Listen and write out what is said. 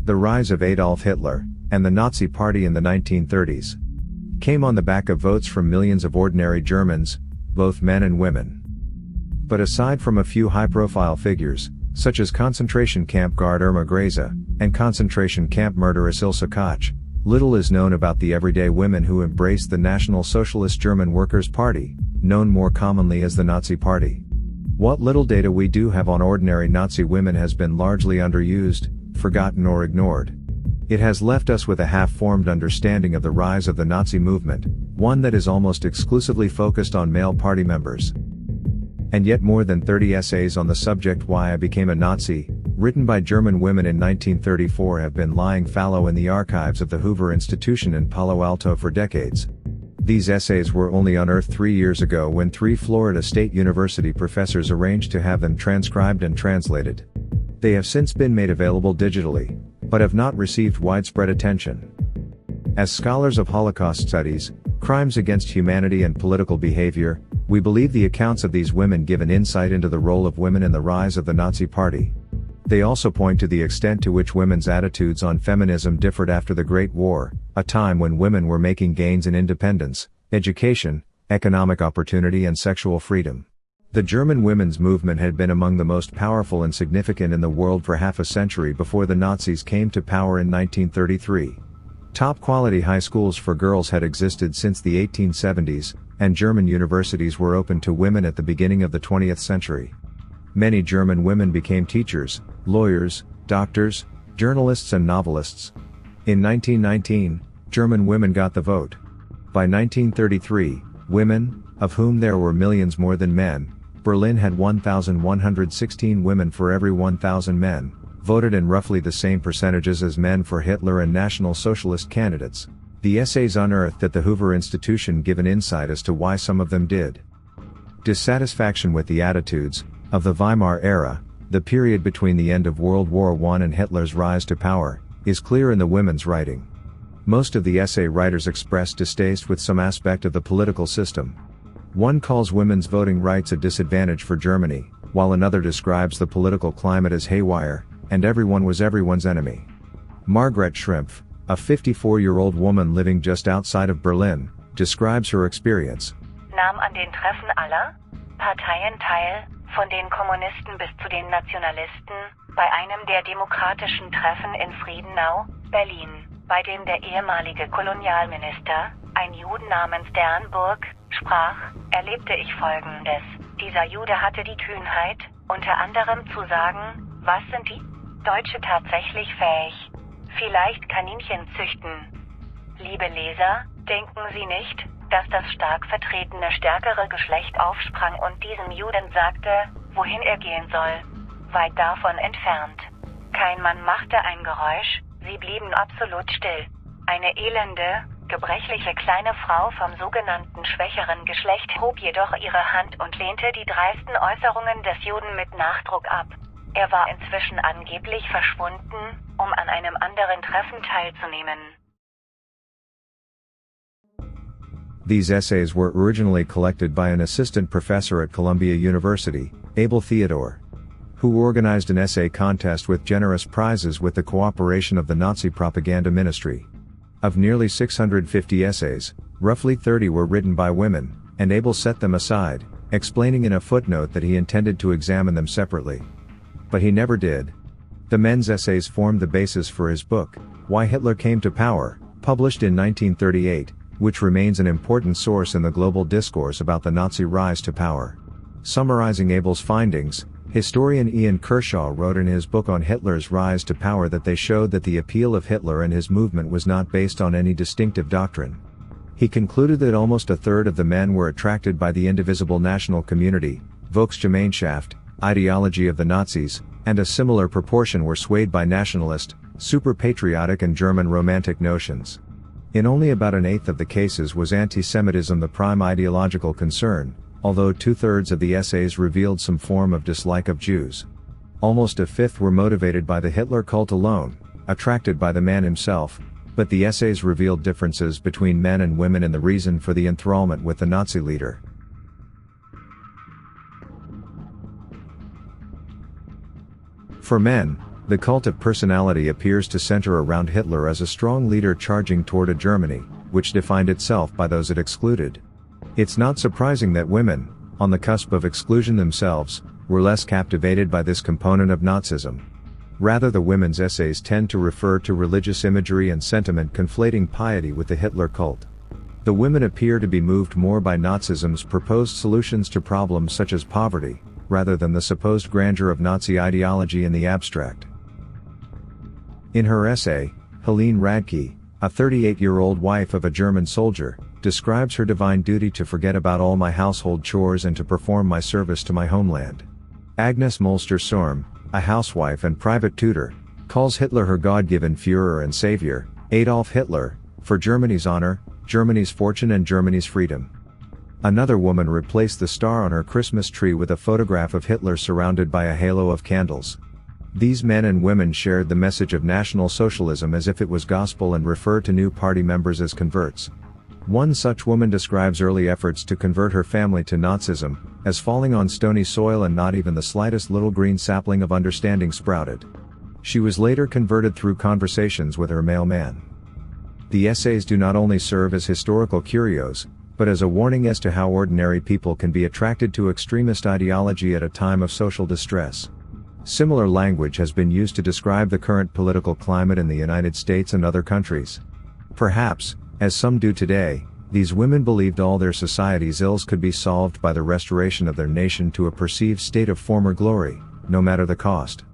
The rise of Adolf Hitler, and the Nazi Party in the 1930s, came on the back of votes from millions of ordinary Germans, both men and women. But aside from a few high-profile figures, such as concentration camp guard Irma Grese, and concentration camp murderess Ilse Koch, little is known about the everyday women who embraced the National Socialist German Workers' Party, known more commonly as the Nazi Party. What little data we do have on ordinary Nazi women has been largely underused, forgotten or ignored. It has left us with a half-formed understanding of the rise of the Nazi movement, one that is almost exclusively focused on male party members. And yet more than 30 essays on the subject Why I Became a Nazi, written by German women in 1934 have been lying fallow in the archives of the Hoover Institution in Palo Alto for decades. These essays were only unearthed 3 years ago when 3 Florida State University professors arranged to have them transcribed and translated. They have since been made available digitally, but have not received widespread attention. As scholars of Holocaust studies, crimes against humanity and political behavior, we believe the accounts of these women give an insight into the role of women in the rise of the Nazi Party. They also point to the extent to which women's attitudes on feminism differed after the Great War, a time when women were making gains in independence, education, economic opportunity and sexual freedom. The German women's movement had been among the most powerful and significant in the world for half a century before the Nazis came to power in 1933. Top-quality high schools for girls had existed since the 1870s, and German universities were open to women at the beginning of the 20th century. Many German women became teachers, lawyers, doctors, journalists and novelists. In 1919, German women got the vote. By 1933, women, of whom there were millions more than men, Berlin had 1,116 women for every 1,000 men, voted in roughly the same percentages as men for Hitler and National Socialist candidates. The essays unearthed at the Hoover Institution give an insight as to why some of them did. Dissatisfaction with the attitudes of the Weimar era, the period between the end of World War I and Hitler's rise to power, is clear in the women's writing. Most of the essay writers express distaste with some aspect of the political system. One calls women's voting rights a disadvantage for Germany, while another describes the political climate as haywire, and everyone was everyone's enemy. Margret Schrimpf, a 54-year-old woman living just outside of Berlin, describes her experience. Nahm an den Treffen aller Parteien teil, von den Kommunisten bis zu den Nationalisten, bei einem der demokratischen Treffen in Friedenau, Berlin, bei dem der ehemalige Kolonialminister, ein Jude namens Sternburg, sprach, erlebte ich Folgendes. Dieser Jude hatte die Kühnheit, unter anderem zu sagen, was sind die Deutsche tatsächlich fähig? Vielleicht Kaninchen züchten. Liebe Leser, denken Sie nicht, dass das stark vertretene stärkere Geschlecht aufsprang und diesem Juden sagte, wohin er gehen soll? Weit davon entfernt. Kein Mann machte ein Geräusch, sie blieben absolut still. Eine elende, gebrechliche kleine Frau vom sogenannten schwächeren Geschlecht hob jedoch ihre Hand und lehnte die dreisten Äußerungen des Juden mit Nachdruck ab. Er war inzwischen angeblich verschwunden, um an einem anderen Treffen teilzunehmen. These essays were originally collected by an assistant professor at Columbia University, Abel Theodore, who organized an essay contest with generous prizes with the cooperation of the Nazi propaganda ministry. Of nearly 650 essays, roughly 30 were written by women, and Abel set them aside, explaining in a footnote that he intended to examine them separately. But he never did. The men's essays formed the basis for his book, Why Hitler Came to Power, published in 1938, which remains an important source in the global discourse about the Nazi rise to power. Summarizing Abel's findings, historian Ian Kershaw wrote in his book on Hitler's rise to power that they showed that the appeal of Hitler and his movement was not based on any distinctive doctrine. He concluded that almost a third of the men were attracted by the indivisible national community, Volksgemeinschaft, ideology of the Nazis, and a similar proportion were swayed by nationalist, super-patriotic and German romantic notions. In only about an eighth of the cases was anti-Semitism the prime ideological concern, although 2/3 of the essays revealed some form of dislike of Jews. Almost a fifth were motivated by the Hitler cult alone, attracted by the man himself, but the essays revealed differences between men and women in the reason for the enthrallment with the Nazi leader. For men, The cult of personality appears to center around Hitler as a strong leader charging toward a Germany, which defined itself by those it excluded. It's not surprising that women, on the cusp of exclusion themselves, were less captivated by this component of Nazism. Rather, the women's essays tend to refer to religious imagery and sentiment, conflating piety with the Hitler cult. The women appear to be moved more by Nazism's proposed solutions to problems such as poverty, rather than the supposed grandeur of Nazi ideology in the abstract. In her essay, Helene Radke, a 38-year-old wife of a German soldier, describes her divine duty to forget about all my household chores and to perform my service to my homeland. Agnes Molster-Sorm, a housewife and private tutor, calls Hitler her God-given Führer and savior, Adolf Hitler, for Germany's honor, Germany's fortune and Germany's freedom. Another woman replaced the star on her Christmas tree with a photograph of Hitler surrounded by a halo of candles. These men and women shared the message of National Socialism as if it was gospel and referred to new party members as converts. One such woman describes early efforts to convert her family to Nazism as falling on stony soil and not even the slightest little green sapling of understanding sprouted. She was later converted through conversations with her mailman. The essays do not only serve as historical curios, but as a warning as to how ordinary people can be attracted to extremist ideology at a time of social distress. Similar language has been used to describe the current political climate in the United States and other countries. Perhaps, as some do today, these women believed all their society's ills could be solved by the restoration of their nation to a perceived state of former glory, no matter the cost.